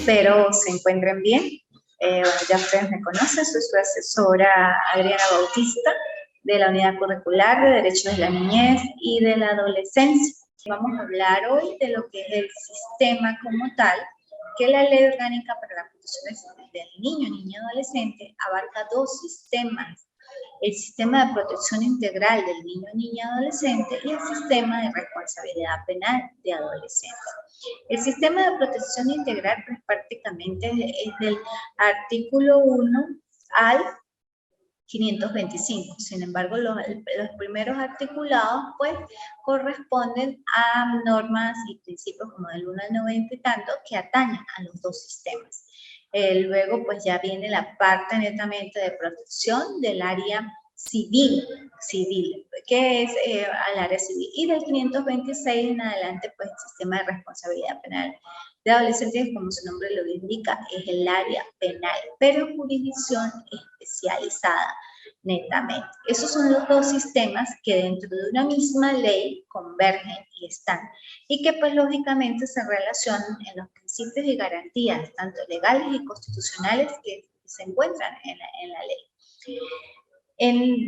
Espero se encuentren bien. Bueno, ya ustedes me conocen, soy su asesora Adriana Bautista de la Unidad Curricular de Derechos de la Niñez y de la Adolescencia. Vamos a hablar hoy de lo que es el sistema como tal, que la Ley Orgánica para la Protección del Niño, Niña y Adolescente abarca dos sistemas: el sistema de protección integral del niño, niña y adolescente y el sistema de responsabilidad penal de adolescentes. El sistema de protección integral pues, prácticamente es del artículo 1 al 525. Sin embargo, los primeros articulados pues corresponden a normas y principios como del 1 al 90 y tanto que atañen a los dos sistemas. Luego pues ya viene la parte netamente de protección del área civil, que es al área civil. Y del 526 en adelante pues el sistema de responsabilidad penal de adolescentes, como su nombre lo indica, es el área penal, pero jurisdicción especializada netamente. Esos son los dos sistemas que dentro de una misma ley convergen y están, y que pues lógicamente se relacionan en los principios y garantías, tanto legales y constitucionales, que se encuentran en la ley.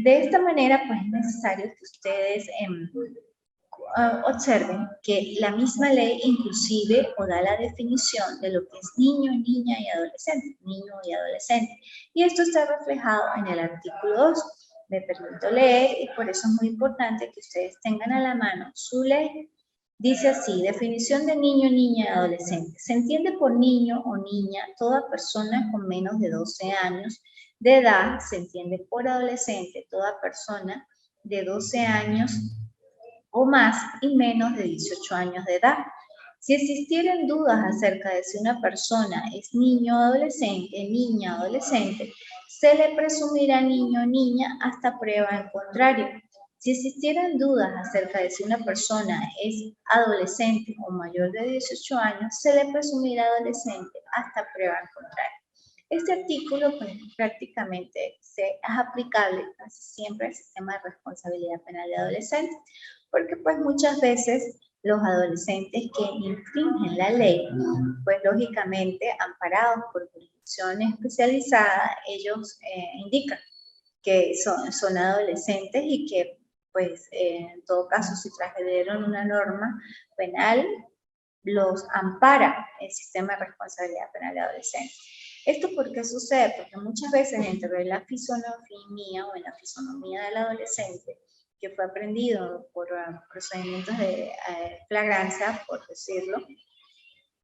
De esta manera pues es necesario que ustedes observen que la misma ley inclusive o da la definición de lo que es niño, niña y adolescente, y esto está reflejado en el artículo 2. Me permito leer y por eso es muy importante que ustedes tengan a la mano su ley. Dice así: definición de niño, niña y adolescente. Se entiende por niño o niña toda persona con menos de 12 años de edad. Se entiende por adolescente toda persona de 12 años o más y menos de 18 años de edad. Si existieran dudas acerca de si una persona es niño o adolescente, niña o adolescente, se le presumirá niño o niña hasta prueba en contrario. Si existieran dudas acerca de si una persona es adolescente o mayor de 18 años, se le presumirá adolescente hasta prueba en contrario. Este artículo pues, prácticamente es aplicable casi siempre al sistema de responsabilidad penal de adolescentes, porque pues muchas veces los adolescentes que infringen la ley, pues lógicamente amparados por jurisdicción especializada, ellos indican que son adolescentes y que pues en todo caso si transgredieron una norma penal, los ampara el sistema de responsabilidad penal de adolescentes. ¿Esto por qué sucede? Porque muchas veces dentro de la fisonomía o en la fisonomía del adolescente, que fue aprendido por procedimientos de flagrancia, por decirlo,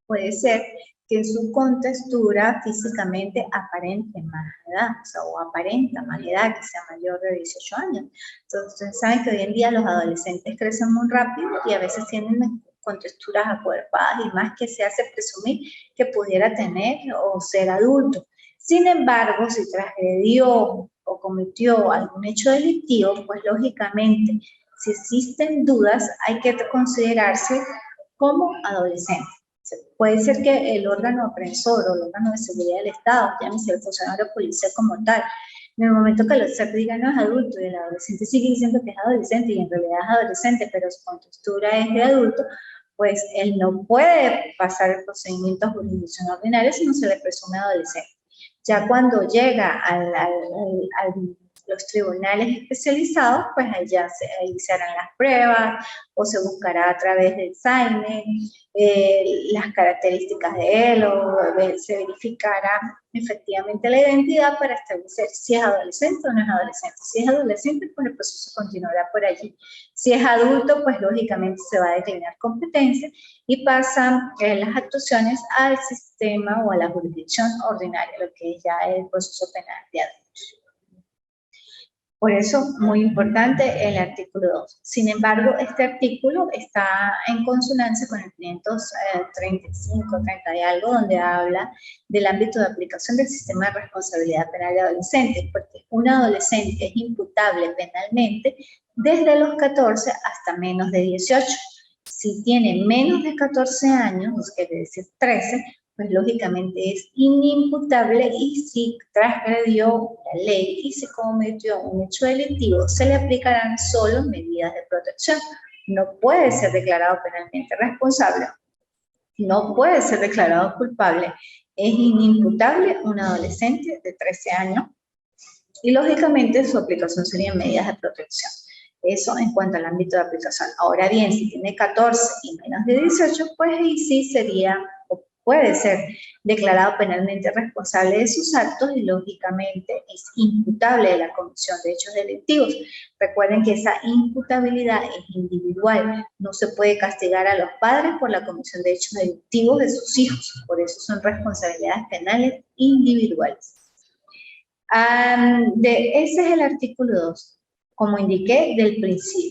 puede ser que en su contextura físicamente aparente más edad, o aparenta más edad, que sea mayor de 18 años. Entonces, ustedes saben que hoy en día los adolescentes crecen muy rápido y a veces tienen contexturas acuerpadas y más que se hace presumir que pudiera tener o ser adulto. Sin embargo, si transgredió o cometió algún hecho delictivo, pues lógicamente, si existen dudas, hay que considerarse como adolescente. Puede ser que el órgano aprensor o el órgano de seguridad del Estado, llámese el funcionario policial como tal, en el momento que se diga no es adulto y el adolescente sigue diciendo que es adolescente y en realidad es adolescente, pero su contextura es de adulto, pues él no puede pasar el procedimiento jurisdiccional ordinario si no se le presume adolescente. Ya cuando llega a los tribunales especializados, pues allá se harán las pruebas o se buscará a través del SAINE las características de él o se verificará efectivamente la identidad para establecer si es adolescente o no es adolescente. Si es adolescente, pues el proceso continuará por allí. Si es adulto, pues lógicamente se va a declinar competencia y pasan las actuaciones al sistema o a la jurisdicción ordinaria, lo que es ya el proceso penal de adultos. Por eso, muy importante el artículo 2. Sin embargo, este artículo está en consonancia con el 535, 30 y algo, donde habla del ámbito de aplicación del sistema de responsabilidad penal de adolescentes, porque un adolescente es imputable penalmente desde los 14 hasta menos de 18. Si tiene menos de 14 años, quiere decir 13, pues lógicamente es inimputable y si transgredió la ley y se cometió un hecho delictivo, se le aplicarán solo medidas de protección. No puede ser declarado penalmente responsable, no puede ser declarado culpable Es inimputable un adolescente de 13 años y lógicamente su aplicación serían medidas de protección. Eso en cuanto al ámbito de aplicación. Ahora bien, si tiene 14 y menos de 18, pues ahí sí sería o puede ser declarado penalmente responsable de sus actos y lógicamente es imputable de la comisión de hechos delictivos. Recuerden que esa imputabilidad es individual, no se puede castigar a los padres por la comisión de hechos delictivos de sus hijos, por eso son responsabilidades penales individuales. Ese es el artículo 2. Como indiqué,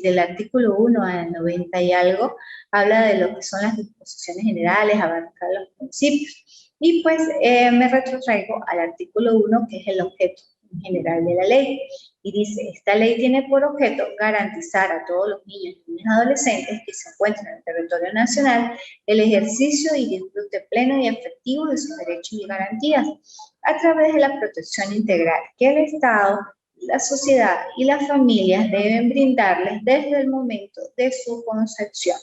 del artículo 1 al 90 y algo, habla de lo que son las disposiciones generales, abarca los principios. Y pues me retrotraigo al artículo 1, que es el objeto general de la ley. Y dice, esta ley tiene por objeto garantizar a todos los niños y niñas adolescentes que se encuentran en el territorio nacional el ejercicio y disfrute pleno y efectivo de sus derechos y garantías a través de la protección integral que el Estado, la sociedad y las familias deben brindarles desde el momento de su concepción.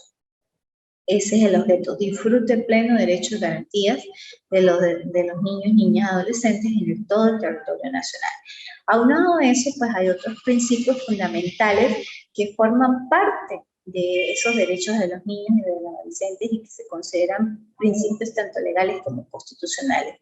Ese es el objeto, disfrute pleno, derechos y garantías de los niños, niñas, adolescentes en todo el territorio nacional. Aunado a eso, pues hay otros principios fundamentales que forman parte de esos derechos de los niños y de los adolescentes y que se consideran principios tanto legales como constitucionales.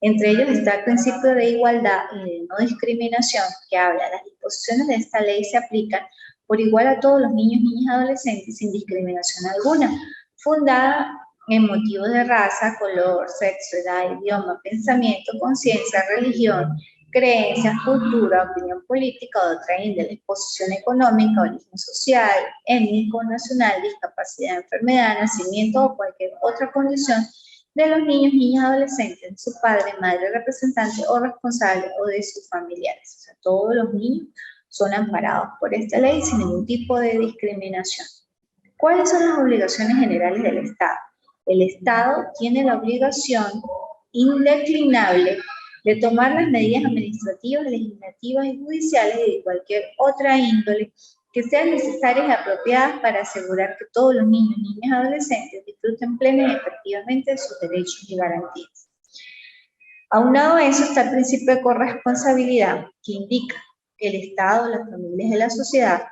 Entre ellos está el principio de igualdad y de no discriminación, que habla, las disposiciones de esta ley se aplican por igual a todos los niños, niñas y adolescentes sin discriminación alguna, fundada en motivos de raza, color, sexo, edad, idioma, pensamiento, conciencia, religión, creencias, cultura, opinión política o de otra índole, posición económica, origen social, étnico, nacional, discapacidad, enfermedad, nacimiento o cualquier otra condición de los niños, niñas, adolescentes, su padre, madre, representante o responsable o de sus familiares. O sea, todos los niños son amparados por esta ley sin ningún tipo de discriminación. ¿Cuáles son las obligaciones generales del Estado? El Estado tiene la obligación indeclinable de tomar las medidas administrativas, legislativas y judiciales y de cualquier otra índole que sean necesarias y apropiadas para asegurar que todos los niños, niñas y adolescentes disfruten plena y efectivamente de sus derechos y garantías. Aunado a eso está el principio de corresponsabilidad, que indica que el Estado, las familias y la sociedad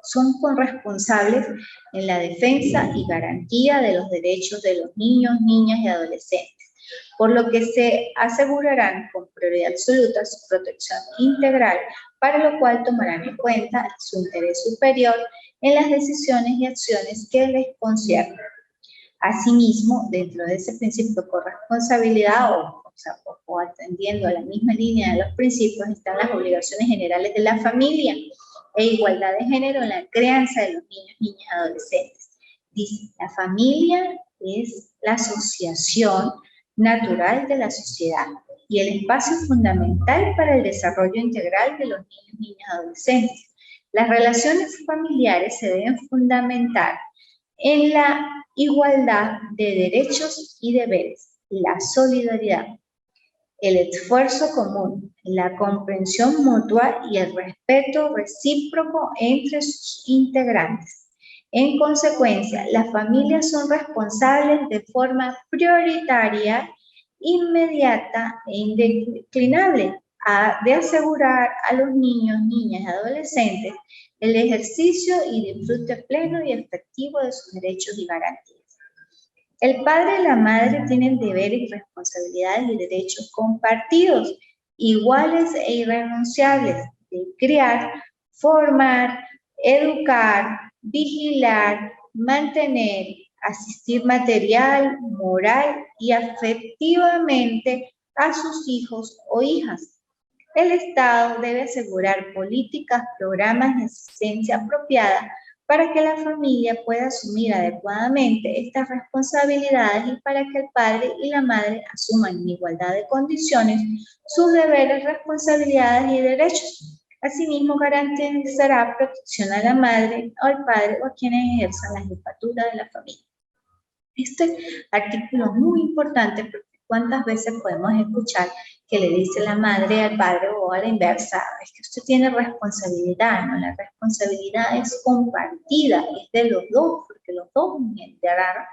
son corresponsables en la defensa y garantía de los derechos de los niños, niñas y adolescentes, por lo que se asegurarán con prioridad absoluta su protección integral, para lo cual tomarán en cuenta su interés superior en las decisiones y acciones que les conciernen. Asimismo, dentro de ese principio de corresponsabilidad o atendiendo a la misma línea de los principios, están las obligaciones generales de la familia e igualdad de género en la crianza de los niños, niñas y adolescentes. Dice, la familia es la asociación natural de la sociedad y el espacio fundamental para el desarrollo integral de los niños, niñas y adolescentes. Las relaciones familiares se deben fundamentar en la igualdad de derechos y deberes, la solidaridad, el esfuerzo común, la comprensión mutua y el respeto recíproco entre sus integrantes. En consecuencia, las familias son responsables de forma prioritaria, inmediata e indeclinable de asegurar a los niños, niñas y adolescentes el ejercicio y disfrute pleno y efectivo de sus derechos y garantías. El padre y la madre tienen deberes y responsabilidades y derechos compartidos, iguales e irrenunciables, de criar, formar, educar, vigilar, mantener, asistir material, moral y afectivamente a sus hijos o hijas. El Estado debe asegurar políticas, programas de asistencia apropiada para que la familia pueda asumir adecuadamente estas responsabilidades y para que el padre y la madre asuman en igualdad de condiciones sus deberes, responsabilidades y derechos. Asimismo, garantizará protección a la madre o al padre o a quienes ejerzan la jefatura de la familia. Este artículo es muy importante porque cuántas veces podemos escuchar que le dice la madre al padre o a la inversa, es que usted tiene responsabilidad, ¿no? La responsabilidad es compartida, es de los dos, porque los dos engendraron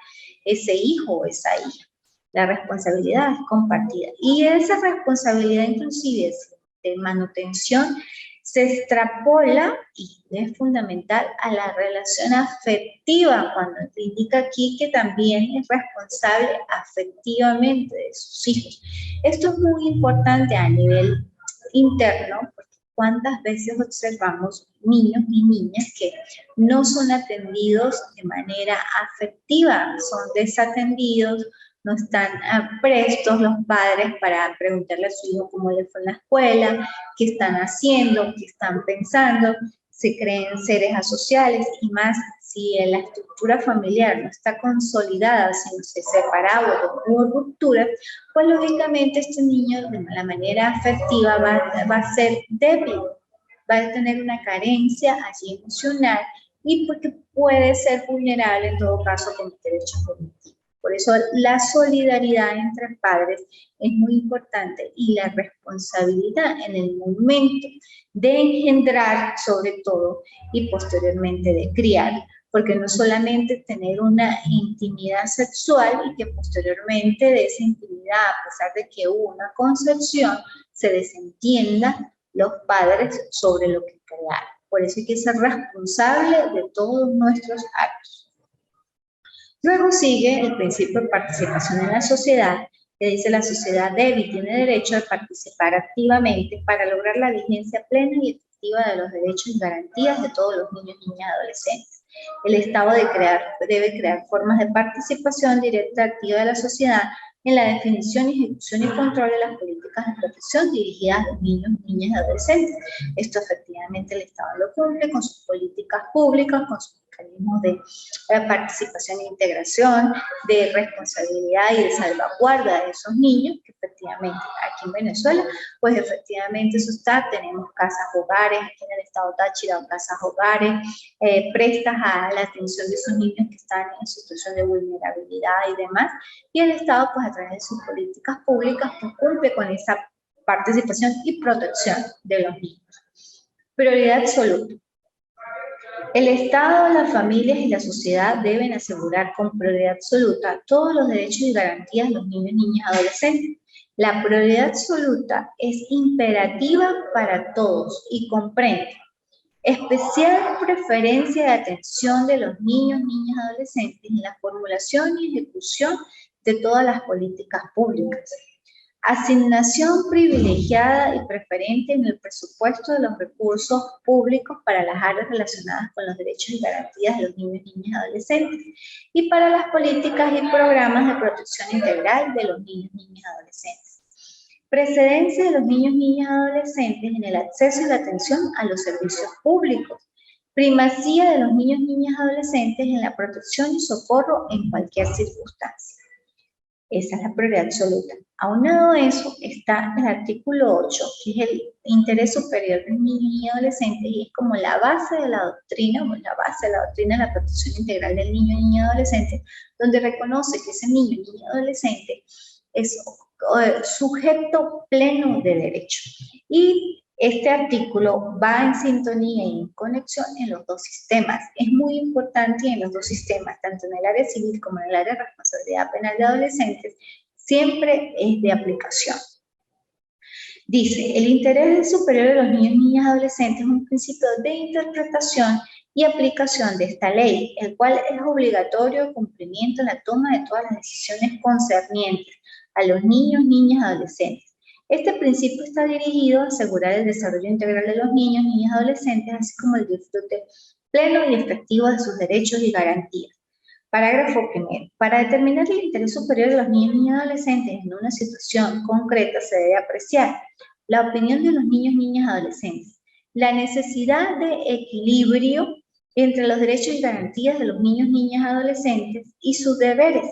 ese hijo o esa hija. La responsabilidad es compartida. Y esa responsabilidad inclusive de manutención se extrapola y es fundamental a la relación afectiva, cuando te indica aquí que también es responsable afectivamente de sus hijos. Esto es muy importante a nivel interno, porque cuántas veces observamos niños y niñas que no son atendidos de manera afectiva, son desatendidos, no están prestos los padres para preguntarle a su hijo cómo le fue en la escuela, qué están haciendo, qué están pensando, se creen seres asociales y más si la estructura familiar no está consolidada, sino se separado o hubo ruptura, pues lógicamente este niño de la manera afectiva va a ser débil, va a tener una carencia allí emocional y porque puede ser vulnerable en todo caso a cometer hechos cognitivos. Por eso la solidaridad entre padres es muy importante y la responsabilidad en el momento de engendrar sobre todo y posteriormente de criar, porque no solamente tener una intimidad sexual y que posteriormente de esa intimidad, a pesar de que hubo una concepción, se desentienda los padres sobre lo que crearon. Por eso hay que ser responsable de todos nuestros actos. Luego sigue el principio de participación en la sociedad, que dice la sociedad debe y tiene derecho a participar activamente para lograr la vigencia plena y efectiva de los derechos y garantías de todos los niños, niñas y adolescentes. El Estado debe crear formas de participación directa y activa de la sociedad en la definición, ejecución y control de las políticas de protección dirigidas a los niños, niñas y adolescentes. Esto efectivamente el Estado lo cumple con sus políticas públicas, con sus mecanismos de participación e integración, de responsabilidad y de salvaguarda de esos niños, que efectivamente aquí en Venezuela, pues efectivamente eso está, tenemos casas hogares, aquí en el estado Táchira, casas hogares, prestas a la atención de esos niños que están en situación de vulnerabilidad y demás, y el Estado pues a través de sus políticas públicas pues cumple con esa participación y protección de los niños. Prioridad absoluta. El Estado, las familias y la sociedad deben asegurar con prioridad absoluta todos los derechos y garantías de los niños, niñas y adolescentes. La prioridad absoluta es imperativa para todos y comprende especial preferencia de atención de los niños, niñas y adolescentes en la formulación y ejecución de todas las políticas públicas. Asignación privilegiada y preferente en el presupuesto de los recursos públicos para las áreas relacionadas con los derechos y garantías de los niños, niñas y adolescentes y para las políticas y programas de protección integral de los niños, niñas y adolescentes. Precedencia de los niños, niñas y adolescentes en el acceso y la atención a los servicios públicos. Primacía de los niños, niñas y adolescentes en la protección y socorro en cualquier circunstancia. Esa es la prioridad absoluta. Aunado a eso está el artículo 8, que es el interés superior del niño y adolescente, y es como la base de la doctrina, o la base de la doctrina de la protección integral del niño, niña y adolescente, donde reconoce que ese niño, niña y adolescente es sujeto pleno de derecho. Y este artículo va en sintonía y en conexión en los dos sistemas. Es muy importante en los dos sistemas, tanto en el área civil como en el área de responsabilidad penal de adolescentes, siempre es de aplicación. Dice, el interés superior de los niños, niñas y adolescentes es un principio de interpretación y aplicación de esta ley, el cual es obligatorio de cumplimiento en la toma de todas las decisiones concernientes a los niños, niñas y adolescentes. Este principio está dirigido a asegurar el desarrollo integral de los niños, niñas y adolescentes, así como el disfrute pleno y efectivo de sus derechos y garantías. Parágrafo primero. Para determinar el interés superior de los niños, niñas y adolescentes en una situación concreta se debe apreciar la opinión de los niños, niñas y adolescentes, la necesidad de equilibrio entre los derechos y garantías de los niños, niñas y adolescentes y sus deberes,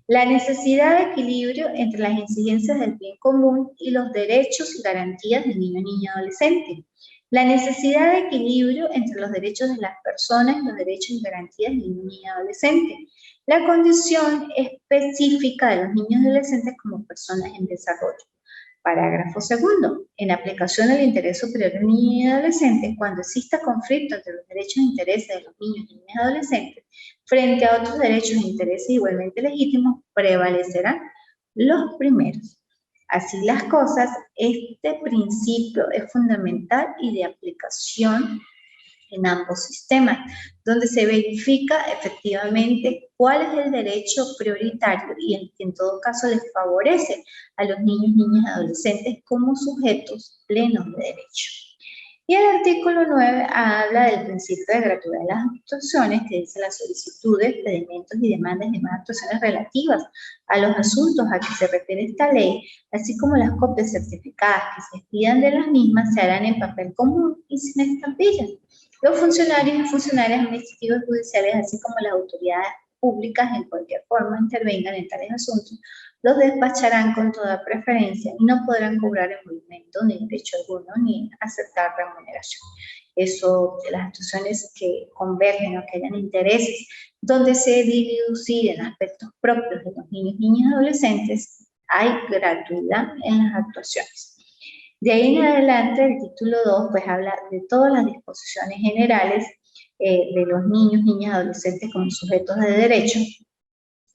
la necesidad de equilibrio entre las exigencias del bien común y los derechos y garantías del niño, niña y adolescente. La necesidad de equilibrio entre los derechos de las personas y los derechos y garantías del niño, niña y adolescente. La condición específica de los niños y adolescentes como personas en desarrollo. Parágrafo segundo. En aplicación del interés superior del niño y adolescente, cuando exista conflicto entre los derechos e intereses de los niños, niñas y adolescentes frente a otros derechos e intereses igualmente legítimos, prevalecerán los primeros. Así las cosas, este principio es fundamental y de aplicación en ambos sistemas, donde se verifica efectivamente cuál es el derecho prioritario y en todo caso les favorece a los niños, niñas y adolescentes como sujetos plenos de derecho. Y el artículo 9 habla del principio de gratuidad de las actuaciones, que dice las solicitudes, pedimentos y demandas de más actuaciones relativas a los asuntos a que se refiere esta ley, así como las copias certificadas que se expidan de las mismas, se harán en papel común y sin estampillas. Los funcionarios y funcionarias administrativos y judiciales, así como las autoridades públicas, en cualquier forma intervengan en tales asuntos, los despacharán con toda preferencia y no podrán cobrar emolumento ni derecho alguno ni aceptar remuneración. Eso de las actuaciones que convergen o que hayan intereses, donde se diluciden aspectos propios de los niños, niñas y adolescentes, hay gratuidad en las actuaciones. De ahí en adelante, el título 2 pues habla de todas las disposiciones generales de los niños, niñas y adolescentes como sujetos de derecho,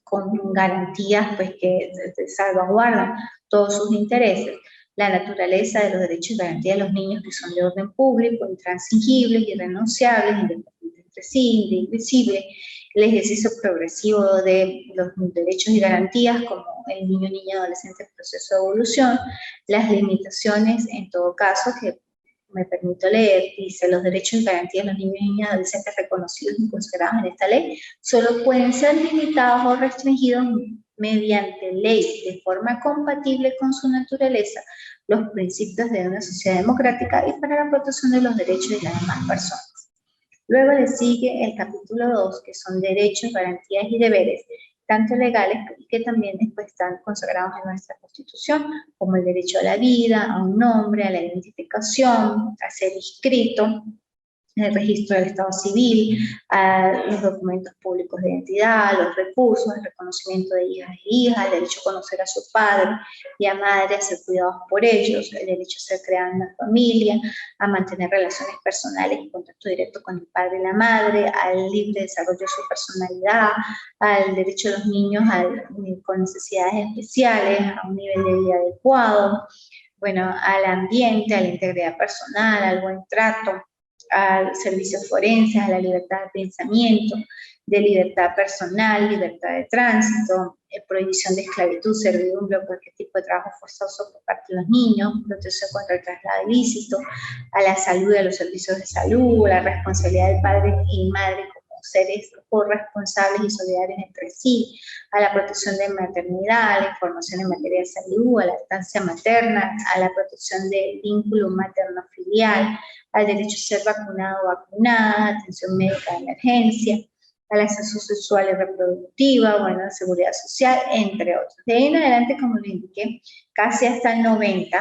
con garantías pues, que salvaguardan todos sus intereses, la naturaleza de los derechos y garantías de los niños que son de orden público, intransigibles, irrenunciables, independientes entre sí, indivisibles, el ejercicio progresivo de los derechos y garantías como el niño, niña, adolescente en proceso de evolución, las limitaciones en todo caso que me permito leer, dice, los derechos y garantías de los niños, niñas y adolescentes reconocidos y considerados en esta ley solo pueden ser limitados o restringidos mediante ley de forma compatible con su naturaleza, los principios de una sociedad democrática y para la protección de los derechos de las demás personas. Luego le sigue el capítulo 2, que son derechos, garantías y deberes, tanto legales que también después están consagrados en nuestra Constitución, como el derecho a la vida, a un nombre, a la identificación, a ser inscrito en el registro del Estado Civil, a los documentos públicos de identidad, a los recursos, el reconocimiento de hijas e hijas, el derecho a conocer a su padre y a madre, a ser cuidados por ellos, el derecho a ser creado en una familia, a mantener relaciones personales y contacto directo con el padre y la madre, al libre desarrollo de su personalidad, al derecho de los niños con necesidades especiales, a un nivel de vida adecuado, bueno, al ambiente, a la integridad personal, al buen trato, a servicios forenses, a la libertad de pensamiento, de libertad personal, libertad de tránsito, prohibición de esclavitud, servidumbre o cualquier tipo de trabajo forzoso por parte de los niños, protección contra el traslado ilícito, a la salud y a los servicios de salud, a la responsabilidad del padre y madre como seres corresponsables y solidarios entre sí, a la protección de maternidad, a la información en materia de salud, a la lactancia materna, a la protección del vínculo materno-filial, al derecho a ser vacunado o vacunada, atención médica de emergencia, a la salud sexual y reproductiva, bueno, seguridad social, entre otros. De ahí en adelante, como lo indiqué, casi hasta el 90,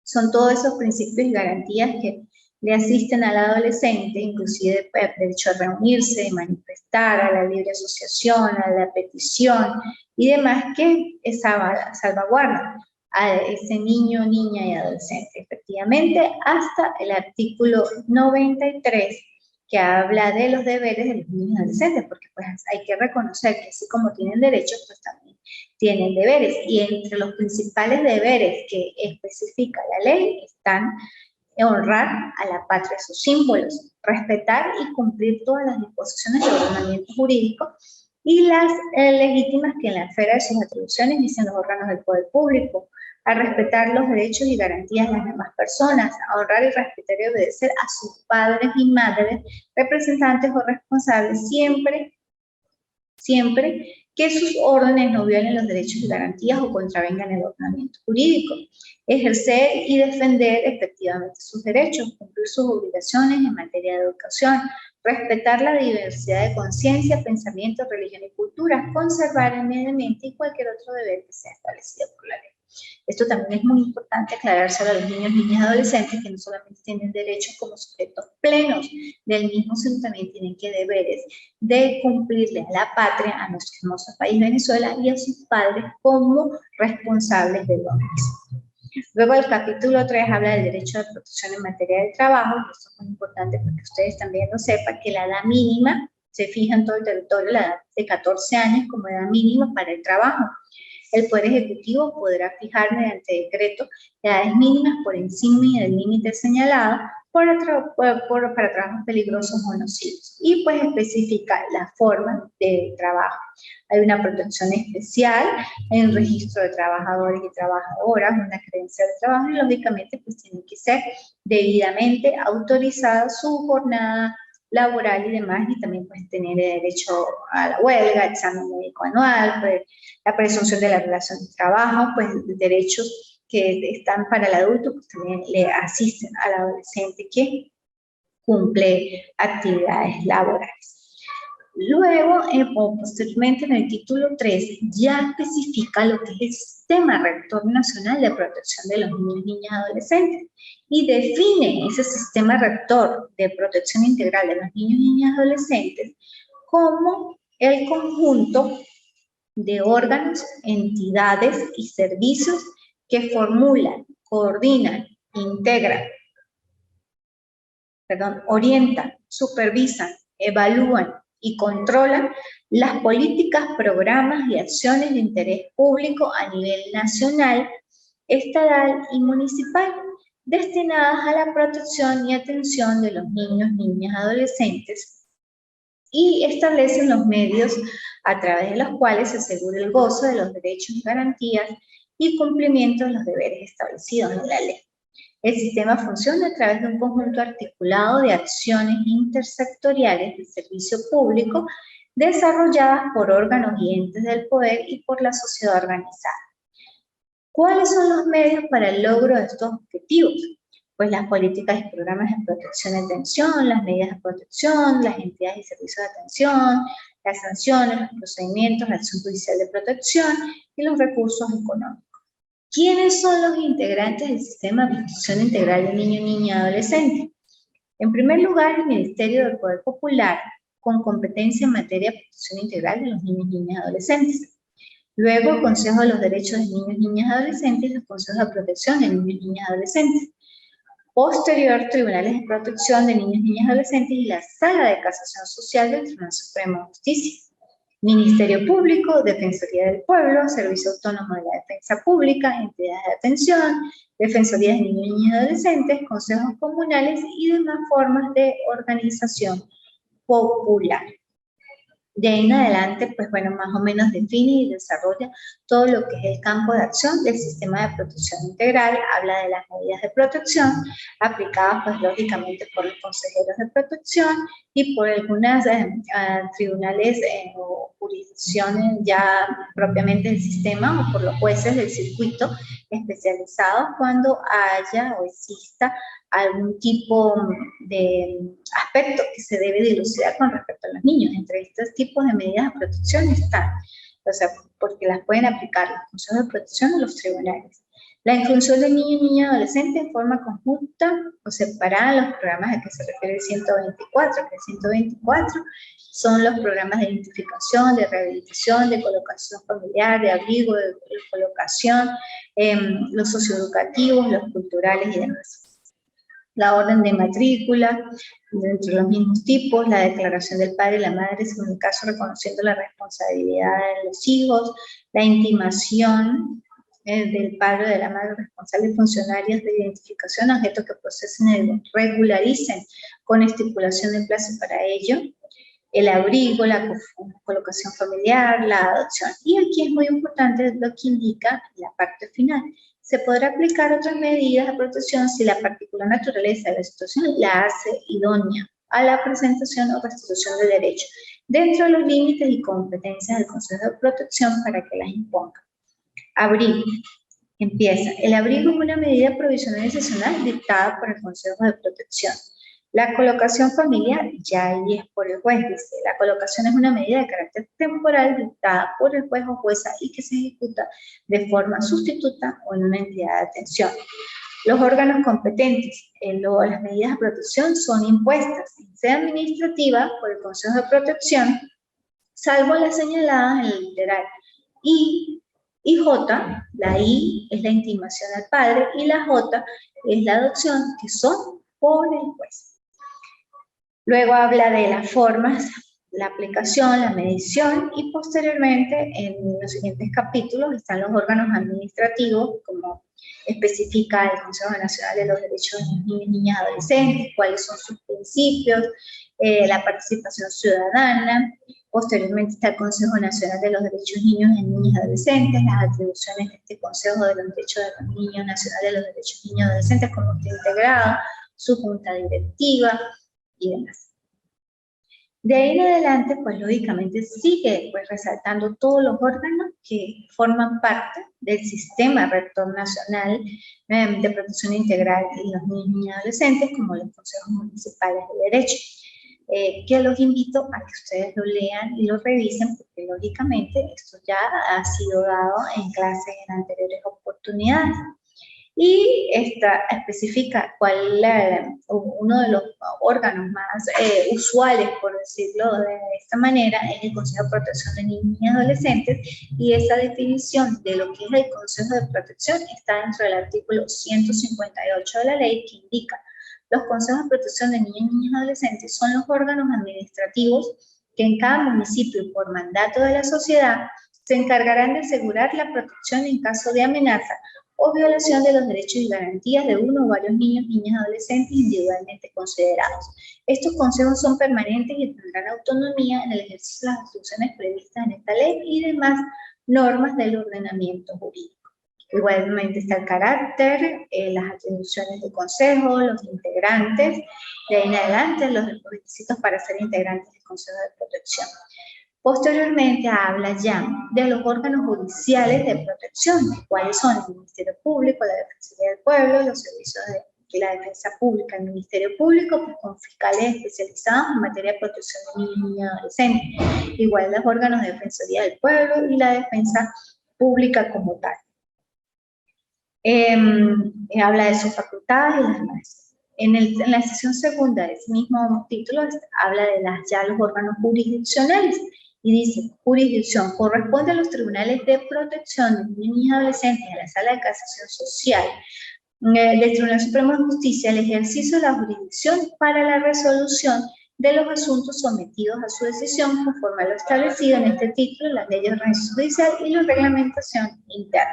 son todos esos principios y garantías que le asisten al adolescente, inclusive el derecho a reunirse, manifestar, a la libre asociación, a la petición y demás que salvaguardan a ese niño, niña y adolescente, efectivamente, hasta el artículo 93, que habla de los deberes de los niños y adolescentes, porque pues hay que reconocer que así como tienen derechos, pues también tienen deberes, y entre los principales deberes que especifica la ley están honrar a la patria, sus símbolos, respetar y cumplir todas las disposiciones de ordenamiento jurídico y las legítimas que en la esfera de sus atribuciones dicen los órganos del poder público, a respetar los derechos y garantías de las demás personas, a honrar y respetar y obedecer a sus padres y madres, representantes o responsables, siempre que sus órdenes no violen los derechos y garantías o contravengan el ordenamiento jurídico, ejercer y defender efectivamente sus derechos, cumplir sus obligaciones en materia de educación, respetar la diversidad de conciencia, pensamiento, religión y cultura, conservar el medio ambiente y cualquier otro deber que sea establecido por la ley. Esto también es muy importante aclarárselo a los niños, niñas y adolescentes que no solamente tienen derechos como sujetos plenos del mismo, sino también tienen que deberes de cumplirle a la patria, a nuestro hermoso país Venezuela y a sus padres como responsables de lo mismo. Luego el capítulo 3 habla del derecho de protección en materia de trabajo, y esto es muy importante porque ustedes también lo sepan, que la edad mínima se fija en todo el territorio, la edad de 14 años como edad mínima para el trabajo. El Poder Ejecutivo podrá fijar mediante decreto edades mínimas por encima del límite señalado para trabajos peligrosos o nocivos, y pues especifica la forma de trabajo. Hay una protección especial, hay un registro de trabajadores y trabajadoras, una credencial de trabajo, y lógicamente pues tiene que ser debidamente autorizada su jornada laboral y demás, y también pues tener derecho a la huelga, examen médico anual, pues, la presunción de la relación de trabajo, pues derechos que están para el adulto, pues también le asisten al adolescente que cumple actividades laborales. Luego, posteriormente, en el título 3, ya especifica lo que es el Sistema Rector Nacional de Protección de los Niños, Niñas y Adolescentes, y define ese Sistema Rector de Protección Integral de los Niños, Niñas y Adolescentes como el conjunto de órganos, entidades y servicios que formulan, coordinan, integran, orientan, supervisan, evalúan y controlan las políticas, programas y acciones de interés público a nivel nacional, estatal y municipal, destinadas a la protección y atención de los niños, niñas y adolescentes, y establecen los medios a través de los cuales se asegura el gozo de los derechos y garantías y cumplimiento de los deberes establecidos en la ley. El sistema funciona a través de un conjunto articulado de acciones intersectoriales de servicio público desarrolladas por órganos y entes del poder y por la sociedad organizada. ¿Cuáles son los medios para el logro de estos objetivos? Pues las políticas y programas de protección y atención, las medidas de protección, las entidades y servicios de atención, las sanciones, los procedimientos, la acción judicial de protección y los recursos económicos. ¿Quiénes son los integrantes del Sistema de Protección Integral de Niño, Niña y Adolescente? En primer lugar, el Ministerio del Poder Popular, con competencia en materia de protección integral de los niños, niñas y adolescentes. Luego, el Consejo de los Derechos de Niños, Niñas y Adolescentes y los Consejos de Protección de Niños, Niñas y Adolescentes. Posterior, Tribunales de Protección de Niños, Niñas y Adolescentes y la Sala de Casación Social del Tribunal Supremo de Justicia. Ministerio Público, Defensoría del Pueblo, Servicio Autónomo de la Defensa Pública, entidades de atención, Defensoría de Niños, Niñas y Adolescentes, consejos comunales y demás formas de organización popular. De ahí en adelante, pues bueno, más o menos define y desarrolla todo lo que es el campo de acción del Sistema de Protección Integral, habla de las medidas de protección aplicadas, pues lógicamente por los consejeros de protección y por algunas tribunales o jurisdicciones ya propiamente del sistema o por los jueces del circuito especializados cuando haya o exista algún tipo de aspecto que se debe dilucidar con respecto a los niños. Entre estos tipos de medidas de protección están, o sea, porque las pueden aplicar los consejos de protección o los tribunales. La inclusión de niños, niñas y adolescentes en forma conjunta o separada en los programas a que se refiere el 124, que el 124 son los programas de identificación, de rehabilitación, de colocación familiar, de abrigo, de colocación, los socioeducativos, los culturales y demás. La orden de matrícula, entre los mismos tipos, la declaración del padre y la madre, según el caso, reconociendo la responsabilidad de los hijos, la intimación del padre o de la madre responsable de funcionarios de identificación, objetos que procesen y regularicen con estipulación de plazo para ello, el abrigo, la colocación familiar, la adopción. Y aquí es muy importante lo que indica la parte final. Se podrá aplicar otras medidas de protección si la particular naturaleza de la situación la hace idónea a la presentación o restitución de derechos, dentro de los límites y competencias del Consejo de Protección para que las imponga. Abrigo. Empieza. El abrigo es una medida provisional y excepcional dictada por el Consejo de Protección. La colocación familiar ya ahí es por el juez, dice. La colocación es una medida de carácter temporal dictada por el juez o jueza y que se ejecuta de forma sustituta o en una entidad de atención. Los órganos competentes en las medidas de protección son impuestas en sede administrativa por el Consejo de Protección, salvo las señaladas en el literal I y J. La I es la intimación al padre y la J es la adopción, que son por el juez. Luego habla de las formas la aplicación, la medición y posteriormente en los siguientes capítulos están los órganos administrativos, como especifica el Consejo Nacional de los Derechos de los Niños, Niñas y Adolescentes, cuáles son sus principios, la participación ciudadana. Posteriormente está el Consejo Nacional de los Derechos Niños, Niñas y Adolescentes, las atribuciones de este Consejo de los Derechos de los Niños, Nacional de los Derechos Niños y Adolescentes, cómo está integrado, su junta directiva y demás. De ahí en adelante, pues lógicamente sigue pues, resaltando todos los órganos que forman parte del sistema rector nacional de protección integral de los niños, niñas y adolescentes, como los consejos municipales de derecho, que los invito a que ustedes lo lean y lo revisen, porque lógicamente esto ya ha sido dado en clases en anteriores oportunidades. Y esta especifica cuál uno de los órganos más usuales, por decirlo de esta manera, es el Consejo de Protección de Niños y Adolescentes, y esa definición de lo que es el Consejo de Protección está dentro del artículo 158 de la ley, que indica: los consejos de protección de niños, niñas y adolescentes son los órganos administrativos que en cada municipio y por mandato de la sociedad se encargarán de asegurar la protección en caso de amenaza o violación de los derechos y garantías de uno o varios niños, niñas y adolescentes individualmente considerados. Estos consejos son permanentes y tendrán autonomía en el ejercicio de las atribuciones previstas en esta ley y demás normas del ordenamiento jurídico. Igualmente está el carácter, las atribuciones del consejo, los integrantes, de ahí en adelante los requisitos para ser integrantes del Consejo de Protección. Posteriormente habla ya de los órganos judiciales de protección, cuáles son el Ministerio Público, la Defensoría del Pueblo, los servicios de la Defensa Pública, el Ministerio Público, pues, con fiscales especializados en materia de protección de niños, niñas y adolescentes. Igual los órganos de Defensoría del Pueblo y la Defensa Pública como tal. Habla de sus facultades y las demás. En la sección segunda de ese mismo título habla de ya los órganos jurisdiccionales y dice: jurisdicción corresponde a los tribunales de protección de niños y adolescentes, a la Sala de Casación Social del Tribunal Supremo de Justicia, el ejercicio de la jurisdicción para la resolución de los asuntos sometidos a su decisión conforme a lo establecido en este título, las leyes de organización judicial y la reglamentación interna.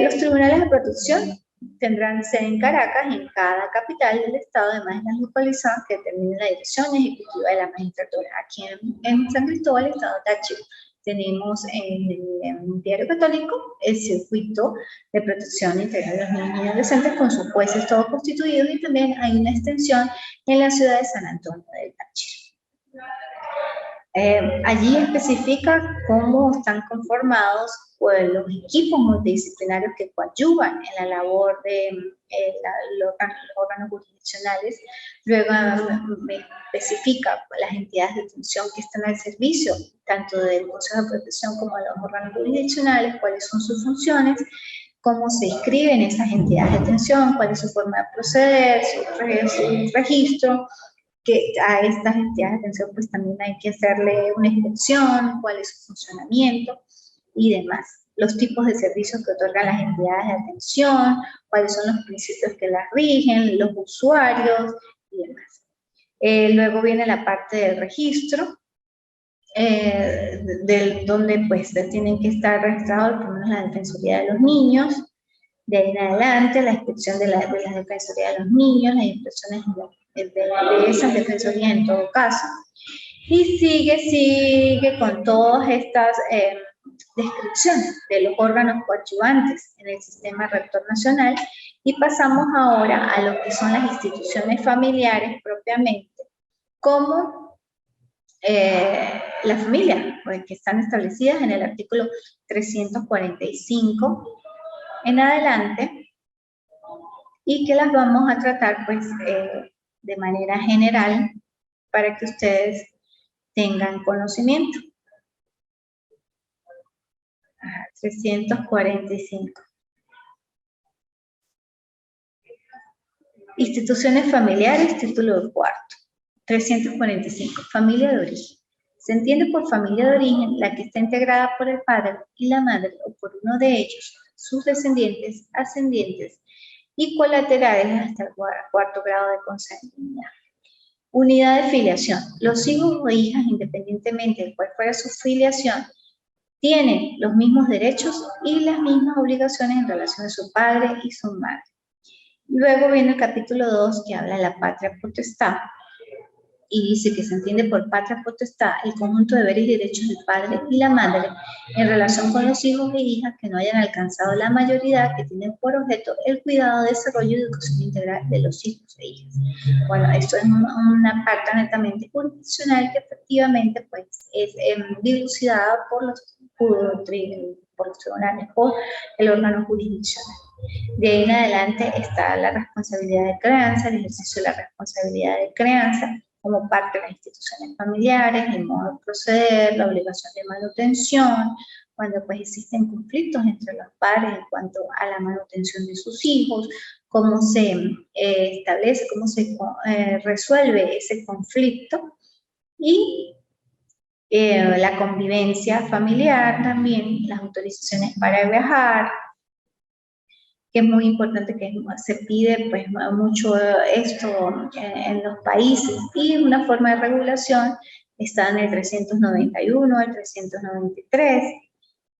Los tribunales de protección tendrán sede en Caracas, en cada capital del estado, además de las localizadas que determine la dirección ejecutiva de la magistratura. Aquí en San Cristóbal, estado Táchira, tenemos en el Diario Católico el circuito de protección integral de los niños y adolescentes con sus jueces todos constituidos, y también hay una extensión en la ciudad de San Antonio del Táchira. Allí especifica cómo están conformados pues, los equipos multidisciplinarios que coadyuvan en la labor de los órganos jurisdiccionales. Luego me especifica las entidades de atención que están al servicio tanto del Consejo de Protección como de los órganos jurisdiccionales, cuáles son sus funciones, cómo se inscriben esas entidades de atención, cuál es su forma de proceder, su registro, que a estas entidades de atención pues también hay que hacerle una inspección, cuál es su funcionamiento y demás. Los tipos de servicios que otorgan las entidades de atención, cuáles son los principios que las rigen, los usuarios y demás. Luego viene la parte del registro, donde pues tienen que estar registrados primero la Defensoría de los Niños, de ahí en adelante la inspección de la Defensoría de los Niños, las inspecciones de esas defensorías en todo caso, y sigue con todas estas descripciones de los órganos coadyuvantes en el sistema rector nacional, y pasamos ahora a lo que son las instituciones familiares propiamente, como la familia, pues, que están establecidas en el artículo 345 en adelante, y que las vamos a tratar pues de manera general para que ustedes tengan conocimiento. 345. Instituciones familiares, título cuarto. 345. Familia de origen. Se entiende por familia de origen la que está integrada por el padre y la madre o por uno de ellos, sus descendientes, ascendientes y colaterales hasta el cuarto grado de consanguinidad. Unidad de filiación. Los hijos o hijas, independientemente de cuál fuera su filiación, tienen los mismos derechos y las mismas obligaciones en relación a su padre y su madre. Luego viene el capítulo 2 que habla de la patria potestad y dice que se entiende por patria potestad el conjunto de deberes y derechos del padre y la madre en relación con los hijos e hijas que no hayan alcanzado la mayoría, que tienen por objeto el cuidado, desarrollo y educación integral de los hijos e hijas. Bueno, esto es una parte netamente jurisdiccional que efectivamente pues, es dilucidada por los tribunales, por el órgano jurisdiccional. De ahí en adelante está la responsabilidad de crianza, el ejercicio de la responsabilidad de crianza como parte de las instituciones familiares, el modo de proceder, la obligación de manutención, cuando pues existen conflictos entre los padres en cuanto a la manutención de sus hijos, cómo se establece, cómo se resuelve ese conflicto y la convivencia familiar también, las autorizaciones para viajar, que es muy importante, que se pide pues mucho esto en los países, y una forma de regulación está en el 391, el 393,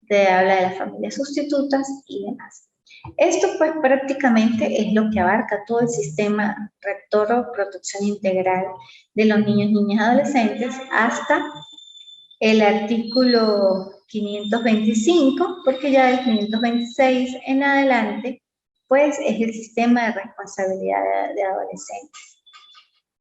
que habla de las familias sustitutas y demás. Esto pues prácticamente es lo que abarca todo el sistema rector o protección integral de los niños, niñas y adolescentes hasta el artículo 525, porque ya del 526 en adelante, pues es el sistema de responsabilidad de adolescentes.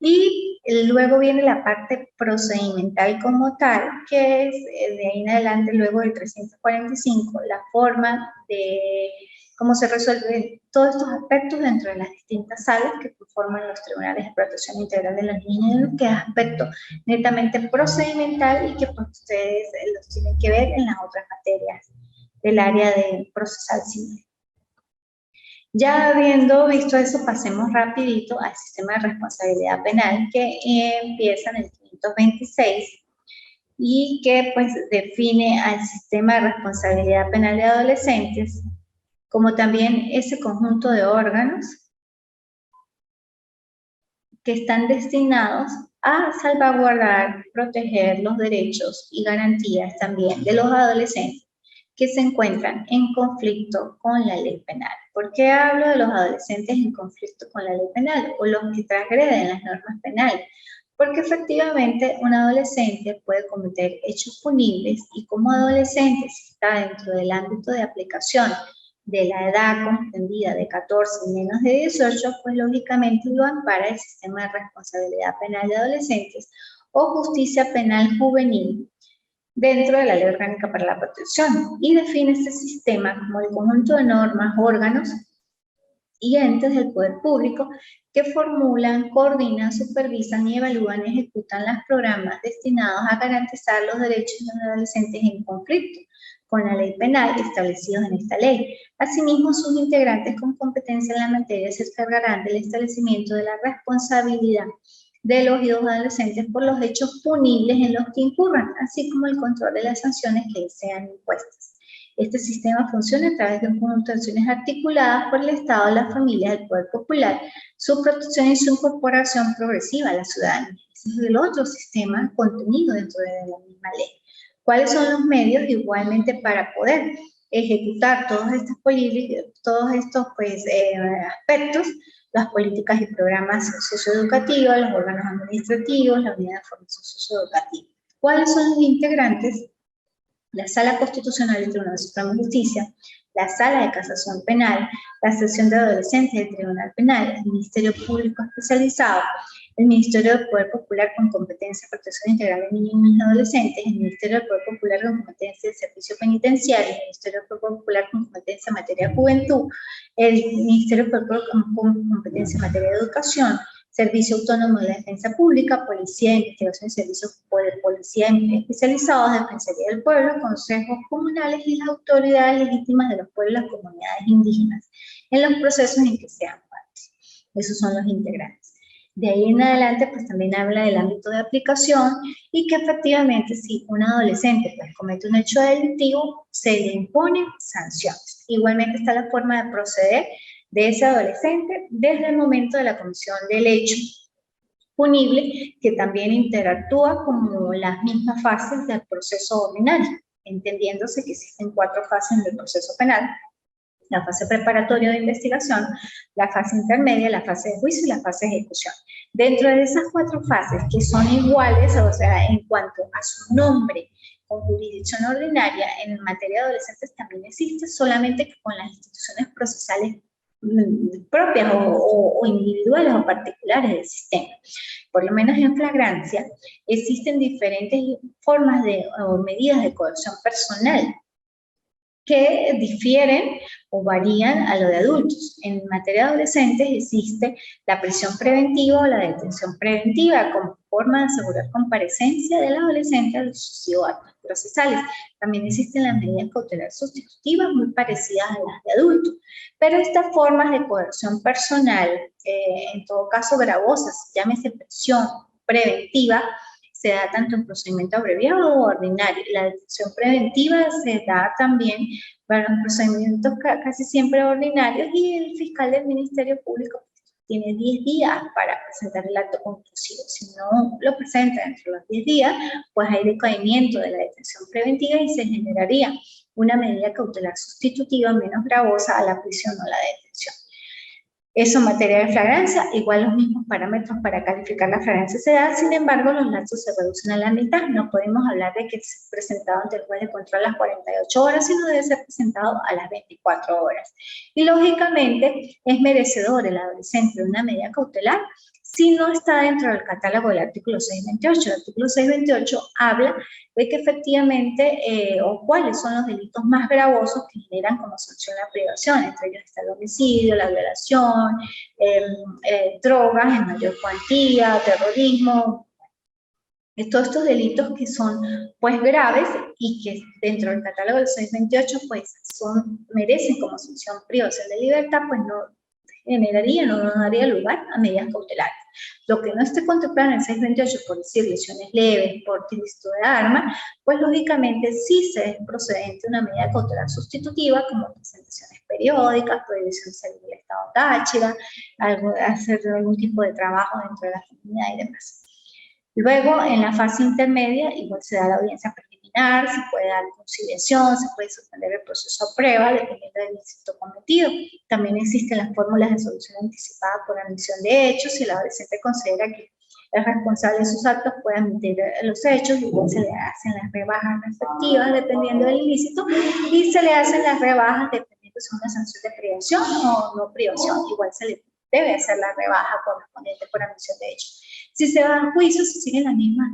Y luego viene la parte procedimental como tal, que es de ahí en adelante, luego del 345, la forma de cómo se resuelven todos estos aspectos dentro de las distintas salas que conforman los tribunales de protección integral de los niños, que es aspecto netamente procedimental y que pues, ustedes los tienen que ver en las otras materias del área de procesal civil. Ya habiendo visto eso, pasemos rapidito al sistema de responsabilidad penal que empieza en el 526 y que pues define al sistema de responsabilidad penal de adolescentes como también ese conjunto de órganos que están destinados a salvaguardar, proteger los derechos y garantías también de los adolescentes que se encuentran en conflicto con la ley penal. ¿Por qué hablo de los adolescentes en conflicto con la ley penal o los que transgreden las normas penales? Porque efectivamente un adolescente puede cometer hechos punibles y como adolescente, si está dentro del ámbito de aplicación de la edad comprendida de 14 y menos de 18, pues lógicamente lo ampara el sistema de responsabilidad penal de adolescentes o justicia penal juvenil dentro de la Ley Orgánica para la Protección y define este sistema como el conjunto de normas, órganos y entes del poder público que formulan, coordinan, supervisan y evalúan y ejecutan los programas destinados a garantizar los derechos de los adolescentes en conflicto con la ley penal establecidos en esta ley. Asimismo, sus integrantes con competencia en la materia se encargarán del establecimiento de la responsabilidad de los y los adolescentes por los hechos punibles en los que incurran, así como el control de las sanciones que sean impuestas. Este sistema funciona a través de un conjunto de acciones articuladas por el Estado, las familias, el poder popular, su protección y su incorporación progresiva a la ciudadanía. Ese es el otro sistema contenido dentro de la misma ley. ¿Cuáles son los medios igualmente para poder ejecutar todas estas políticas, todos estos pues, aspectos? Las políticas y programas socioeducativos, los órganos administrativos, la unidad de formación socioeducativa. ¿Cuáles son los integrantes? La Sala Constitucional del Tribunal Supremo de Justicia, la Sala de Casación Penal, la Sección de Adolescentes del Tribunal Penal, el Ministerio Público Especializado, el Ministerio del Poder Popular con competencia de protección integral de niños y niñas adolescentes, el Ministerio del Poder Popular con competencia de servicio penitenciario, el Ministerio del Poder Popular con competencia en materia de juventud, el Ministerio del Poder Popular con competencia en materia de educación, Servicio Autónomo de la Defensa Pública, Policía de Investigación y Servicios de Policía Especializados, Defensoría del Pueblo, Consejos Comunales y las autoridades legítimas de los pueblos y las comunidades indígenas en los procesos en que sean partes. Esos son los integrantes. De ahí en adelante, pues también habla del ámbito de aplicación y que efectivamente si un adolescente pues, comete un hecho delictivo, se le imponen sanciones. Igualmente está la forma de proceder de ese adolescente desde el momento de la comisión del hecho punible que también interactúa como las mismas fases del proceso ordinario, entendiéndose que existen 4 fases del proceso penal: la fase preparatoria de investigación, la fase intermedia, la fase de juicio y la fase de ejecución. Dentro de esas 4 fases, que son iguales, o sea, en cuanto a su nombre, con jurisdicción ordinaria, en materia de adolescentes también existe, solamente que con las instituciones procesales propias o individuales o particulares del sistema. Por lo menos en flagrancia, existen diferentes formas o medidas de coerción personal que difieren o varían a lo de adultos. En materia de adolescentes existe la prisión preventiva o la detención preventiva como forma de asegurar comparecencia del adolescente a los sucesivos actos procesales. También existen las medidas cautelares sustitutivas muy parecidas a las de adultos, pero estas formas de coerción personal, en todo caso gravosas, llámese prisión preventiva, se da tanto en procedimiento abreviado o ordinario. La detención preventiva se da también para los procedimientos casi siempre ordinarios, y el fiscal del Ministerio Público tiene 10 días para presentar el acto conclusivo. Si no lo presenta dentro de los 10 días, pues hay decaimiento de la detención preventiva y se generaría una medida cautelar sustitutiva menos gravosa a la prisión o la detención. Eso en materia de flagrancia, igual los mismos parámetros para calificar la flagrancia se dan, sin embargo los lapsos se reducen a la mitad. No podemos hablar de que es presentado ante el juez de control a las 48 horas, sino debe ser presentado a las 24 horas. Y lógicamente es merecedor el adolescente de una medida cautelar si no está dentro del catálogo del artículo 628. El artículo 628 habla de que efectivamente, o cuáles son los delitos más gravosos que generan como sanción la privación. Entre ellos está el homicidio, la violación, drogas en mayor cuantía, terrorismo. Todos estos delitos que son pues graves y que dentro del catálogo del 628 pues merecen como sanción privación de libertad, pues no generaría, no daría lugar a medidas cautelares. Lo que no esté contemplado en el 628, por decir lesiones leves, porte ilícito de arma, pues lógicamente sí se es procedente una medida cautelar sustitutiva, como presentaciones periódicas, prohibición de salir del estado Táchira, hacer algún tipo de trabajo dentro de la comunidad y demás. Luego, en la fase intermedia, igual se da la audiencia preliminar, se puede dar conciliación, se puede suspender el proceso a prueba, dependiendo del ilícito cometido. También existen las fórmulas de solución anticipada por admisión de hechos. Si el adolescente considera que el responsable de sus actos puede admitir los hechos, igual se le hacen las rebajas respectivas dependiendo del ilícito, y se le hacen las rebajas dependiendo si es una sanción de privación o no privación. Igual se le debe hacer la rebaja correspondiente por admisión de hechos. Si se va a juicio, se siguen las mismas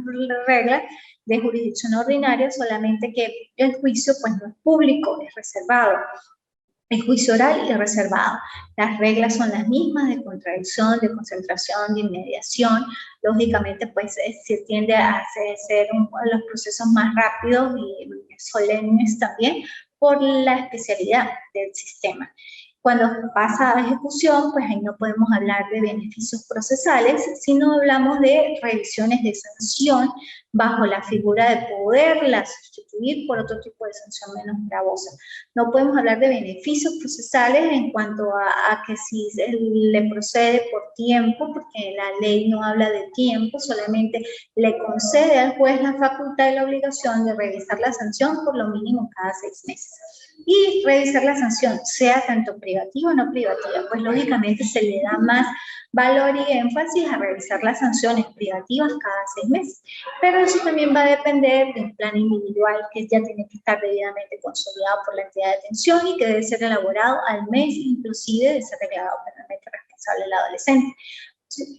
reglas de jurisdicción ordinaria, solamente que el juicio pues no es público, es reservado. Es juicio oral y reservado. Las reglas son las mismas de contradicción, de concentración, de inmediación. Lógicamente, pues se tiende a hacer los procesos más rápidos y solemnes también por la especialidad del sistema. Cuando pasa a ejecución, pues ahí no podemos hablar de beneficios procesales, sino hablamos de revisiones de sanción bajo la figura de poderla sustituir por otro tipo de sanción menos gravosa. No podemos hablar de beneficios procesales en cuanto a que si le procede por tiempo, porque la ley no habla de tiempo, solamente le concede al juez la facultad y la obligación de revisar la sanción por lo mínimo cada 6 meses. Y revisar la sanción, sea tanto privativa o no privativa, pues lógicamente se le da más valor y énfasis a revisar las sanciones privativas cada 6 meses. Pero eso también va a depender de un plan individual que ya tiene que estar debidamente consolidado por la entidad de atención y que debe ser elaborado al mes, inclusive de ser declarado penalmente responsable el adolescente.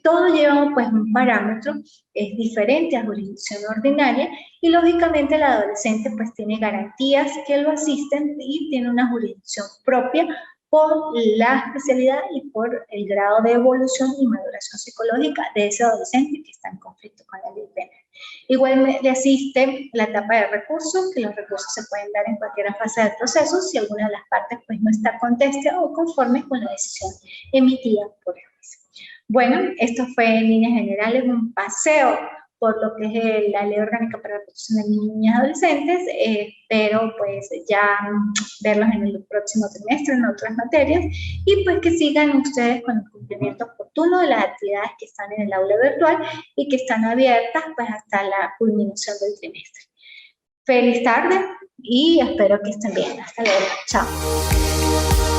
Todo lleva pues un parámetro, es diferente a jurisdicción ordinaria, y lógicamente el adolescente pues tiene garantías que lo asisten y tiene una jurisdicción propia por la especialidad y por el grado de evolución y maduración psicológica de ese adolescente que está en conflicto con la ley penal. Igual le asiste la etapa de recursos, que los recursos se pueden dar en cualquier fase del proceso si alguna de las partes pues no está conteste o conforme con la decisión emitida por el juez. Bueno, esto fue en líneas generales un paseo por lo que es la Ley Orgánica para la Protección de Niños, Niñas y Adolescentes. Espero pues ya verlos en el próximo trimestre en otras materias y pues que sigan ustedes con el cumplimiento oportuno de las actividades que están en el aula virtual y que están abiertas pues hasta la culminación del trimestre. Feliz tarde y espero que estén bien. Hasta luego. Chao.